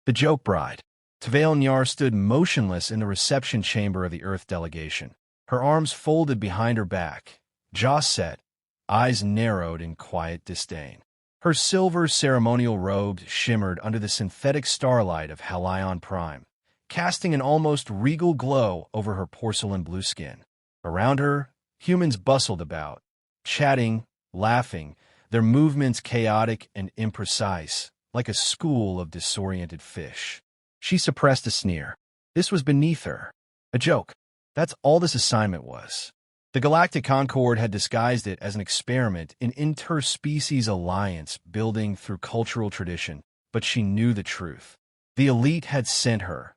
The joke bride. Tvale Nyar stood motionless in the reception chamber of the Earth delegation, her arms folded behind her back, jaw set, eyes narrowed in quiet disdain. Her silver ceremonial robe shimmered under the synthetic starlight of Halion Prime, casting an almost regal glow over her porcelain blue skin. Around her, humans bustled about, chatting, laughing, their movements chaotic and imprecise, like a school of disoriented fish. She suppressed a sneer. This was beneath her. A joke. That's all this assignment was. The Galactic Concord had disguised it as an experiment in interspecies alliance building through cultural tradition, but she knew the truth. The elite had sent her,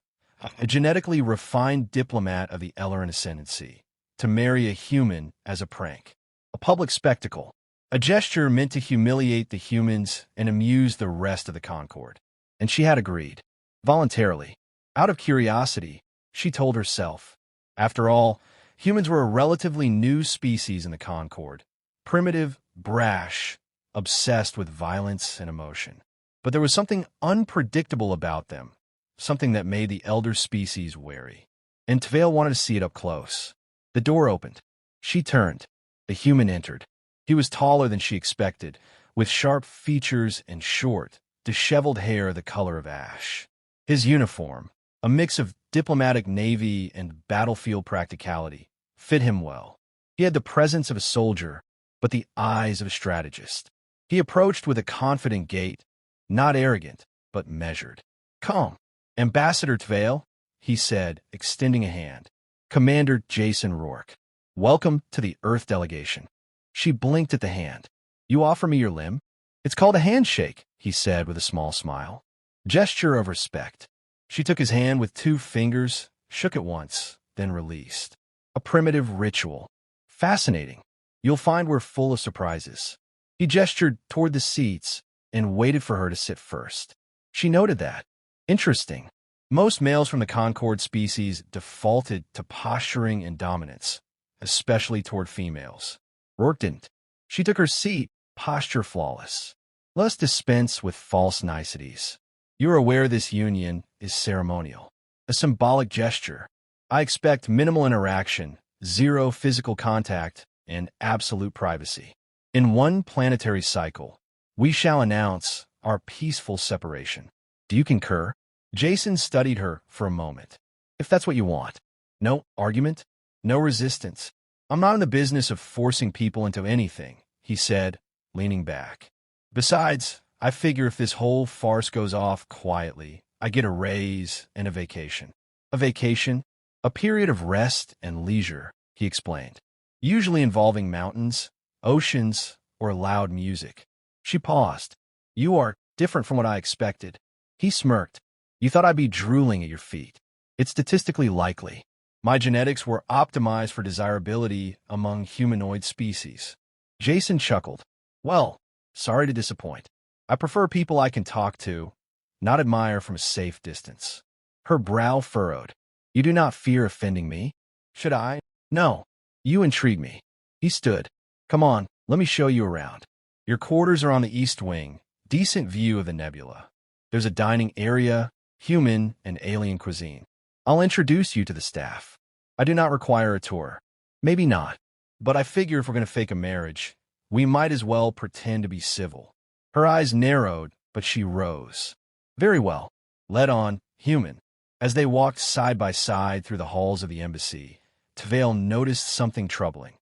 a genetically refined diplomat of the Elaran ascendancy, to marry a human as a prank. A public spectacle. A gesture meant to humiliate the humans and amuse the rest of the Concord. And she had agreed. Voluntarily. Out of curiosity, she told herself. After all, humans were a relatively new species in the Concord. Primitive, brash, obsessed with violence and emotion. But there was something unpredictable about them, something that made the elder species wary. And Tvale wanted to see it up close. The door opened. She turned. A human entered. He was taller than she expected, with sharp features and short, disheveled hair the color of ash. His uniform, a mix of diplomatic navy and battlefield practicality, fit him well. He had the presence of a soldier, but the eyes of a strategist. He approached with a confident gait, not arrogant, but measured. "Come, Ambassador Tvale," he said, extending a hand. "Commander Jason Rourke. Welcome to the Earth delegation." She blinked at the hand. "You offer me your limb?" "It's called a handshake," he said with a small smile. Gesture of respect. She took his hand with 2 fingers, shook it once, then released. A primitive ritual. Fascinating. You'll find we're full of surprises. He gestured toward the seats and waited for her to sit first. She noted that. Interesting. Most males from the Concord species defaulted to posturing and dominance, especially toward females. Rourke didn't. She took her seat, posture flawless. Let's dispense with false niceties. You're aware this union is ceremonial, a symbolic gesture. I expect minimal interaction, 0 physical contact, and absolute privacy. In one planetary cycle, we shall announce our peaceful separation. Do you concur? Jason studied her for a moment. If that's what you want. No argument, no resistance. I'm not in the business of forcing people into anything, he said, leaning back. Besides, I figure if this whole farce goes off quietly, I get a raise and a vacation. A vacation? A period of rest and leisure, he explained, usually involving mountains, oceans, or loud music. She paused. You are different from what I expected. He smirked. You thought I'd be drooling at your feet. It's statistically likely. My genetics were optimized for desirability among humanoid species. Jason chuckled. Well, sorry to disappoint. I prefer people I can talk to, not admire from a safe distance. Her brow furrowed. You do not fear offending me? Should I? No. You intrigue me. He stood. Come on, let me show you around. Your quarters are on the east wing. Decent view of the nebula. There's a dining area, human and alien cuisine. I'll introduce you to the staff. I do not require a tour. Maybe not. But I figure if we're going to fake a marriage, we might as well pretend to be civil. Her eyes narrowed, but she rose. Very well. Led on, human. As they walked side by side through the halls of the embassy, Tvale noticed something troubling.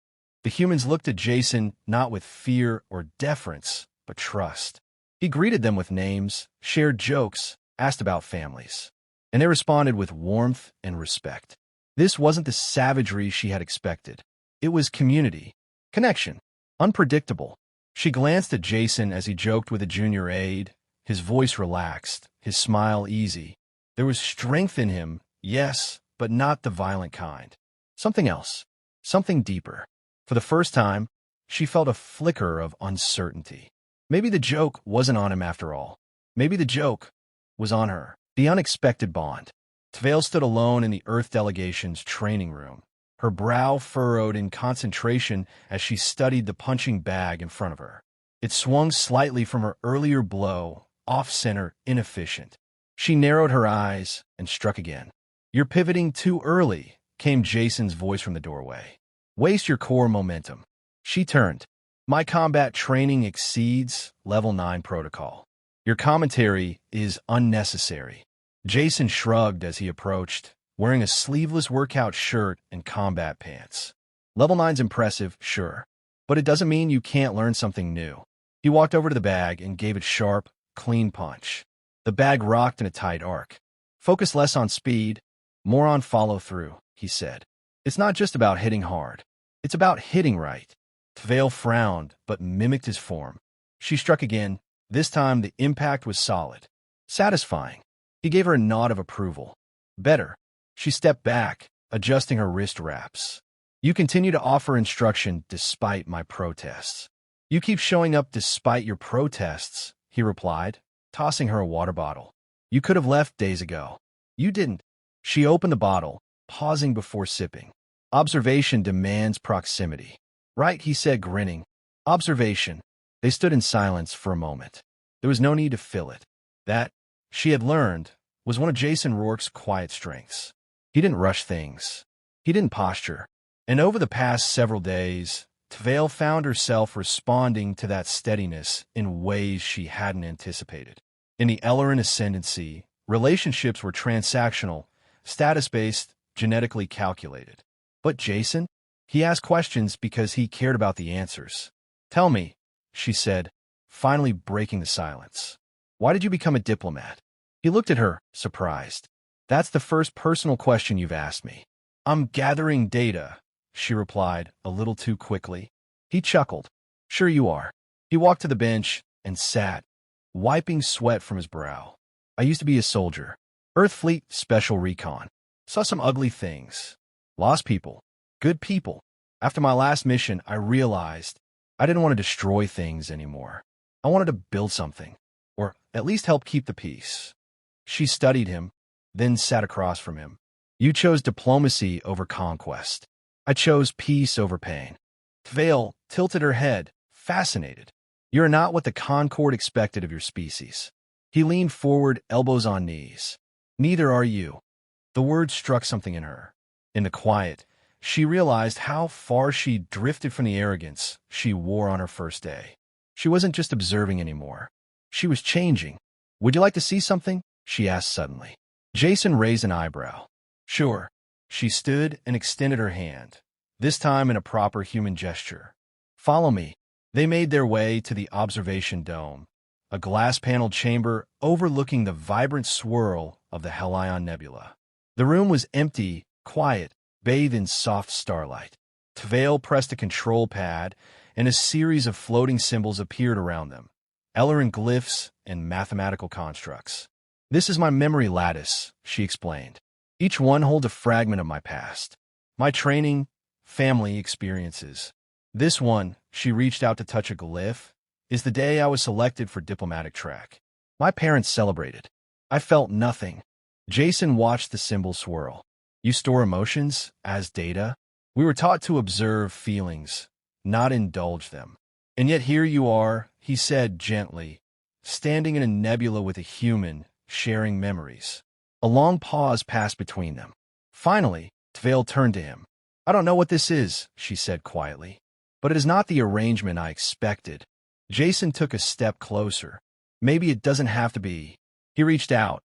The humans looked at Jason not with fear or deference, but trust. He greeted them with names, shared jokes, asked about families. And they responded with warmth and respect. This wasn't the savagery she had expected. It was community, connection, unpredictable. She glanced at Jason as he joked with a junior aide, his voice relaxed, his smile easy. There was strength in him, yes, but not the violent kind. Something else, something deeper. For the first time, she felt a flicker of uncertainty. Maybe the joke wasn't on him after all. Maybe the joke was on her. The unexpected bond. Tvale stood alone in the Earth delegation's training room, her brow furrowed in concentration as she studied the punching bag in front of her. It swung slightly from her earlier blow, off-center, inefficient. She narrowed her eyes and struck again. "You're pivoting too early," came Jason's voice from the doorway. "Waste your core momentum." She turned. "My combat training exceeds level 9 protocol. Your commentary is unnecessary." Jason shrugged as he approached, wearing a sleeveless workout shirt and combat pants. "Level 9's impressive, sure, but it doesn't mean you can't learn something new." He walked over to the bag and gave it sharp, clean punch. The bag rocked in a tight arc. "Focus less on speed, more on follow-through," he said. "It's not just about hitting hard. It's about hitting right." Tvale frowned, but mimicked his form. She struck again. This time the impact was solid. Satisfying. He gave her a nod of approval. "Better." She stepped back, adjusting her wrist wraps. "You continue to offer instruction despite my protests." "You keep showing up despite your protests," he replied, tossing her a water bottle. "You could have left days ago." "You didn't." She opened the bottle, pausing before sipping. "Observation demands proximity." "Right," he said, grinning. "Observation." They stood in silence for a moment. There was no need to fill it. That, she had learned, was one of Jason Rourke's quiet strengths. He didn't rush things. He didn't posture. And over the past several days, Tvale found herself responding to that steadiness in ways she hadn't anticipated. In the Elaran ascendancy, relationships were transactional, status-based, genetically calculated. But Jason? He asked questions because he cared about the answers. "Tell me," she said, finally breaking the silence. "Why did you become a diplomat?" He looked at her, surprised. "That's the first personal question you've asked me." "I'm gathering data," she replied, a little too quickly. He chuckled. "Sure you are." He walked to the bench and sat, wiping sweat from his brow. "I used to be a soldier. Earth Fleet Special Recon. Saw some ugly things. Lost people. Good people. After my last mission, I realized I didn't want to destroy things anymore. I wanted to build something, or at least help keep the peace." She studied him, then sat across from him. "You chose diplomacy over conquest. I chose peace over pain." Tvale tilted her head, fascinated. "You're not what the Concord expected of your species." He leaned forward, elbows on knees. "Neither are you." The word struck something in her. In the quiet, she realized how far she drifted from the arrogance she wore on her first day. She wasn't just observing anymore. She was changing. "Would you like to see something?" she asked suddenly. Jason raised an eyebrow. "Sure." She stood and extended her hand, this time in a proper human gesture. "Follow me." They made their way to the observation dome, a glass-paneled chamber overlooking the vibrant swirl of the Helion Nebula. The room was empty, quiet, bathed in soft starlight. Tvale pressed a control pad, and a series of floating symbols appeared around them, Elaran glyphs and mathematical constructs. "This is my memory lattice," she explained. "Each one holds a fragment of my past, my training, family experiences. This one," she reached out to touch a glyph, "is the day I was selected for diplomatic track. My parents celebrated. I felt nothing." Jason watched the symbol swirl. "You store emotions as data?" "We were taught to observe feelings, not indulge them." "And yet here you are," he said gently, "standing in a nebula with a human, sharing memories." A long pause passed between them. Finally, Tvale turned to him. "I don't know what this is," she said quietly, "but it is not the arrangement I expected." Jason took a step closer. "Maybe it doesn't have to be." He reached out,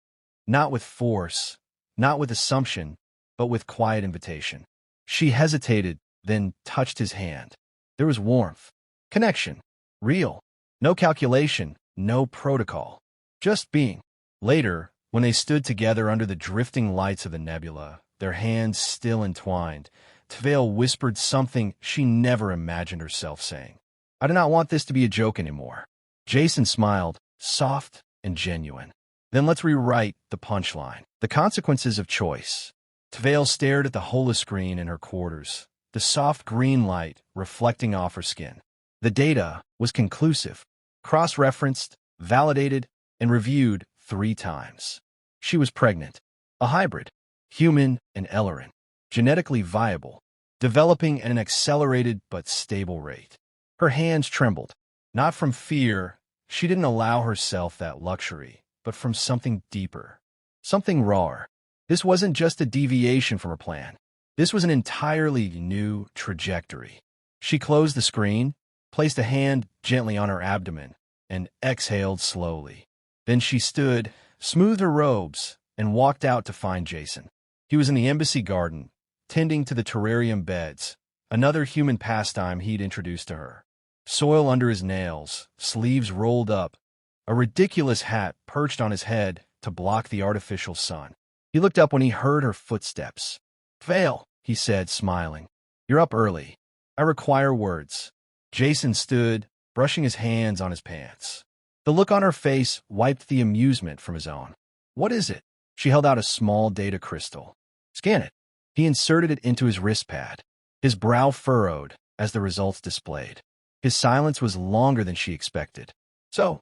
not with force, not with assumption, but with quiet invitation. She hesitated, then touched his hand. There was warmth, connection, real. No calculation, no protocol. Just being. Later, when they stood together under the drifting lights of the nebula, their hands still entwined, Tvale whispered something she never imagined herself saying. "I do not want this to be a joke anymore." Jason smiled, soft and genuine. "Then let's rewrite the punchline. The consequences of choice." Tvale stared at the holoscreen in her quarters, the soft green light reflecting off her skin. The data was conclusive, cross-referenced, validated, and reviewed 3 times. She was pregnant, a hybrid, human and Elaran, genetically viable, developing at an accelerated but stable rate. Her hands trembled, not from fear. She didn't allow herself that luxury, but from something deeper. Something raw. This wasn't just a deviation from her plan. This was an entirely new trajectory. She closed the screen, placed a hand gently on her abdomen, and exhaled slowly. Then she stood, smoothed her robes, and walked out to find Jason. He was in the embassy garden, tending to the terrarium beds, another human pastime he'd introduced to her. Soil under his nails, sleeves rolled up, a ridiculous hat perched on his head to block the artificial sun. He looked up when he heard her footsteps. "Vale," he said, smiling. "You're up early. I require words." Jason stood, brushing his hands on his pants. The look on her face wiped the amusement from his own. "What is it?" She held out a small data crystal. "Scan it." He inserted it into his wristpad. His brow furrowed as the results displayed. His silence was longer than she expected. "So,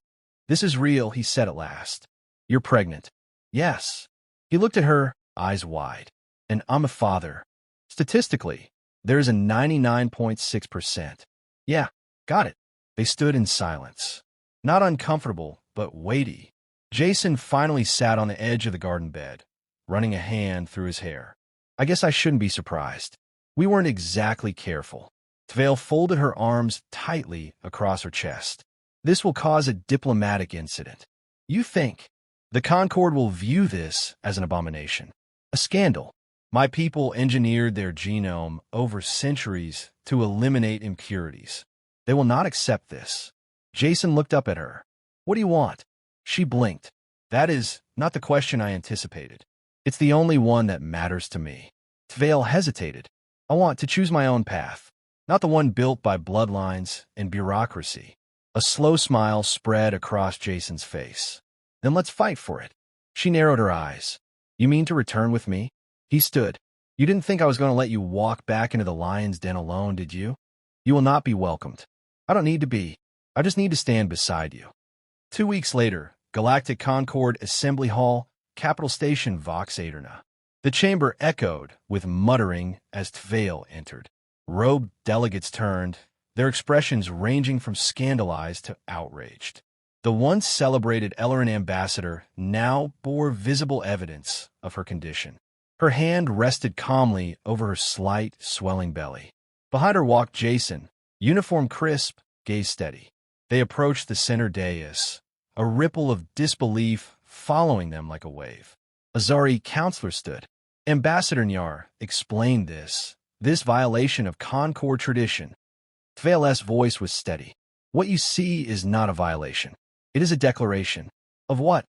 this is real," he said at last. "You're pregnant." "Yes." He looked at her, eyes wide. "And I'm a father. Statistically, there's a 99.6%. "Yeah, got it." They stood in silence. Not uncomfortable, but weighty. Jason finally sat on the edge of the garden bed, running a hand through his hair. "I guess I shouldn't be surprised. We weren't exactly careful." Tvale folded her arms tightly across her chest. "This will cause a diplomatic incident. You think the Concord will view this as an abomination, a scandal. My people engineered their genome over centuries to eliminate impurities. They will not accept this." Jason looked up at her. "What do you want?" She blinked. "That is not the question I anticipated. It's the only one that matters to me." Tvale hesitated. "I want to choose my own path, not the one built by bloodlines and bureaucracy." A slow smile spread across Jason's face. "Then let's fight for it." She narrowed her eyes. "You mean to return with me?" He stood. "You didn't think I was going to let you walk back into the lion's den alone, did you? You will not be welcomed." "I don't need to be. I just need to stand beside you." 2 weeks later, Galactic Concord Assembly Hall, Capital Station, Vox Aeterna. The chamber echoed with muttering as Tvale entered. Robed delegates turned, their expressions ranging from scandalized to outraged. The once celebrated Elaran ambassador now bore visible evidence of her condition. Her hand rested calmly over her slight, swelling belly. Behind her walked Jason, uniform crisp, gaze steady. They approached the center dais, a ripple of disbelief following them like a wave. A Zari counselor stood. "Ambassador Nyar explained this violation of Concord tradition." Tvale's voice was steady. "What you see is not a violation. It is a declaration." "Of what?"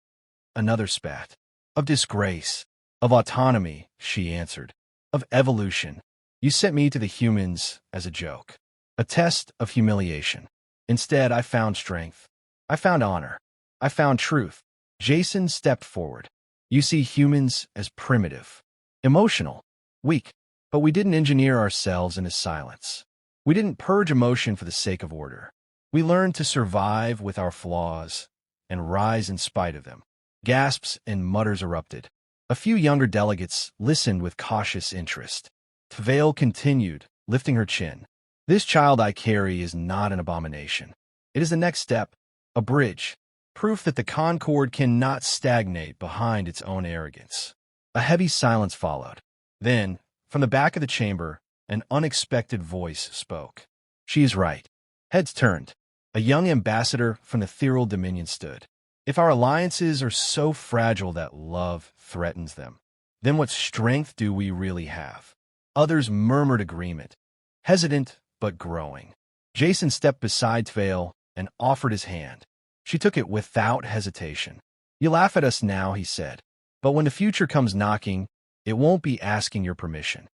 Another spat. "Of disgrace. Of autonomy," she answered. "Of evolution. You sent me to the humans as a joke. A test of humiliation. Instead, I found strength. I found honor. I found truth." Jason stepped forward. "You see humans as primitive, emotional, weak. But we didn't engineer ourselves into silence. We didn't purge emotion for the sake of order. We learned to survive with our flaws and rise in spite of them." Gasps and mutters erupted. A few younger delegates listened with cautious interest. Tvale continued, lifting her chin. "This child I carry is not an abomination. It is the next step, a bridge, proof that the Concord cannot stagnate behind its own arrogance." A heavy silence followed. Then, from the back of the chamber, an unexpected voice spoke. "She is right." Heads turned. A young ambassador from the ethereal dominion stood. "If our alliances are so fragile that love threatens them, then what strength do we really have?" Others murmured agreement, hesitant but growing. Jason stepped beside Tvale and offered his hand. She took it without hesitation. "You laugh at us now," he said, "but when the future comes knocking, it won't be asking your permission."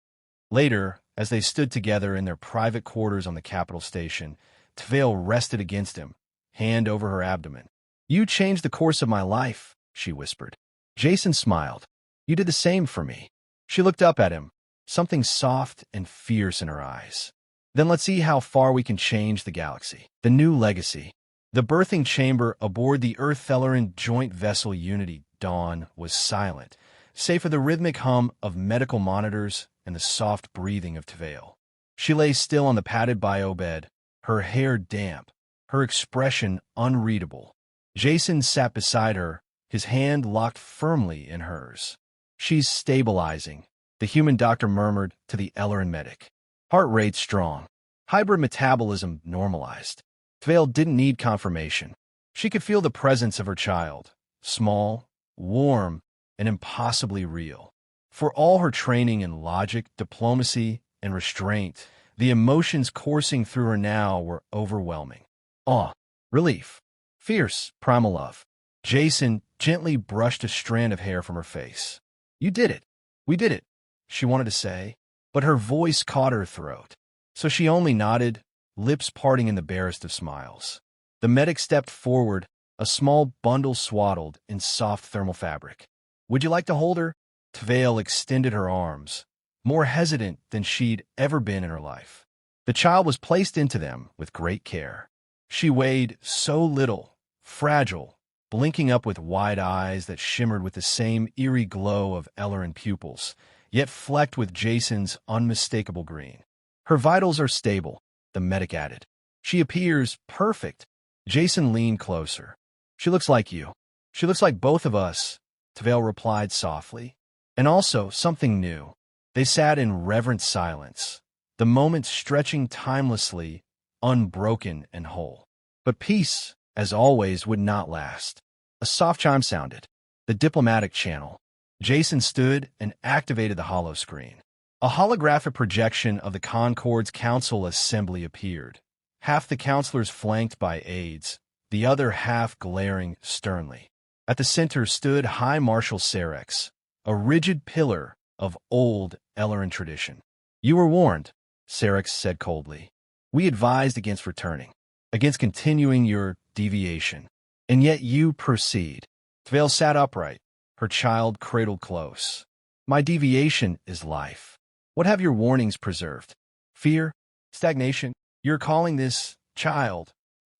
Later, as they stood together in their private quarters on the Capital Station, Tvale rested against him, hand over her abdomen. "You changed the course of my life," she whispered. Jason smiled. "You did the same for me." She looked up at him, something soft and fierce in her eyes. "Then let's see how far we can change the galaxy." The new legacy. The birthing chamber aboard the Earth-Elaran joint vessel Unity Dawn was silent, save for the rhythmic hum of medical monitors and the soft breathing of Tvale. She lay still on the padded bio bed, her hair damp, her expression unreadable. Jason sat beside her, his hand locked firmly in hers. "She's stabilizing," the human doctor murmured to the Elaran medic. "Heart rate strong. Hybrid metabolism normalized." Tvale didn't need confirmation. She could feel the presence of her child, small, warm, and impossibly real. For all her training in logic, diplomacy, and restraint, the emotions coursing through her now were overwhelming. Awe, relief, fierce, primal love. Jason gently brushed a strand of hair from her face. "You did it. We did it," she wanted to say, but her voice caught her throat. So she only nodded, lips parting in the barest of smiles. The medic stepped forward, a small bundle swaddled in soft thermal fabric. "Would you like to hold her?" Tvale extended her arms, more hesitant than she'd ever been in her life. The child was placed into them with great care. She weighed so little, fragile, blinking up with wide eyes that shimmered with the same eerie glow of Elaran pupils, yet flecked with Jason's unmistakable green. "Her vitals are stable," the medic added. "She appears perfect." Jason leaned closer. "She looks like you. She looks like both of us," Tvale replied softly. "And also something new." They sat in reverent silence, the moment stretching timelessly, unbroken and whole. But peace, as always, would not last. A soft chime sounded. The diplomatic channel. Jason stood and activated the holo screen. A holographic projection of the Concord's council assembly appeared, half the counselors flanked by aides, the other half glaring sternly. At the center stood High Marshal Serex, a rigid pillar of old Elaran tradition. "You were warned," Serex said coldly. "We advised against returning, against continuing your deviation. And yet you proceed." Tvale sat upright, her child cradled close. "My deviation is life. What have your warnings preserved? Fear? Stagnation? You're calling this child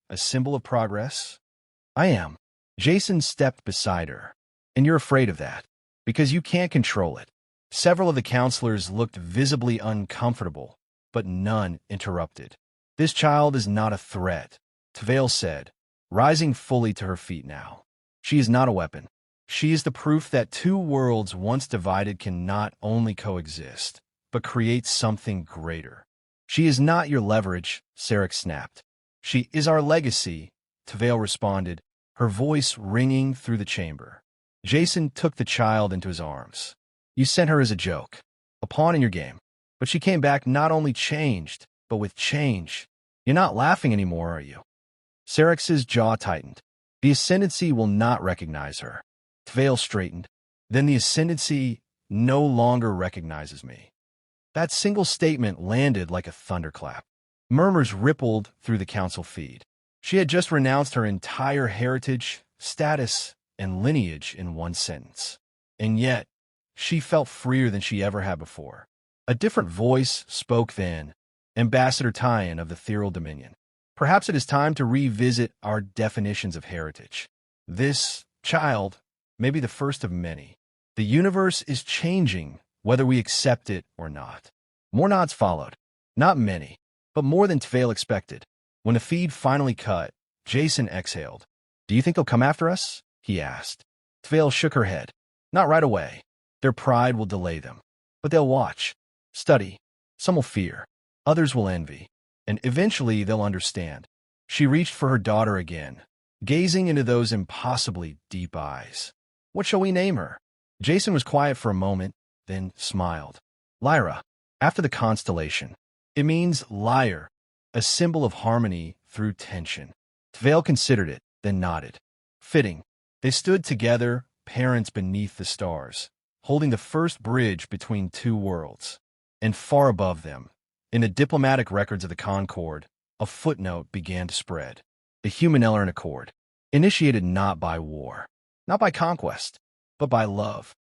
a symbol of progress?" "I am." Jason stepped beside her. "And you're afraid of that, because you can't control it." Several of the counselors looked visibly uncomfortable, but none interrupted. "This child is not a threat," Tvale said, rising fully to her feet now. "She is not a weapon. She is the proof that two worlds once divided can not only coexist, but create something greater." "She is not your leverage," Sarek snapped. "She is our legacy," Tvale responded, her voice ringing through the chamber. Jason took the child into his arms. "You sent her as a joke, a pawn in your game, but she came back not only changed, but with change. You're not laughing anymore, are you?" Sarex's jaw tightened. "The Ascendancy will not recognize her." Tvale straightened. "Then the Ascendancy no longer recognizes me." That single statement landed like a thunderclap. Murmurs rippled through the council feed. She had just renounced her entire heritage, status, and lineage in one sentence. And yet, she felt freer than she ever had before. A different voice spoke then, Ambassador Tyan of the Ethereal Dominion. "Perhaps it is time to revisit our definitions of heritage. This child may be the first of many. The universe is changing, whether we accept it or not." More nods followed. Not many, but more than Tvale expected. When the feed finally cut, Jason exhaled. "Do you think they'll come after us?" he asked. Tvale shook her head. "Not right away. Their pride will delay them. But they'll watch, study. Some will fear. Others will envy. And eventually they'll understand." She reached for her daughter again, gazing into those impossibly deep eyes. "What shall we name her?" Jason was quiet for a moment, then smiled. "Lyra, after the constellation. It means lyre, a symbol of harmony through tension." Tvale considered it, then nodded. "Fitting." They stood together, parents beneath the stars, holding the first bridge between two worlds. And far above them, in the diplomatic records of the Concord, a footnote began to spread. The Human Elaran Accord, initiated not by war, not by conquest, but by love.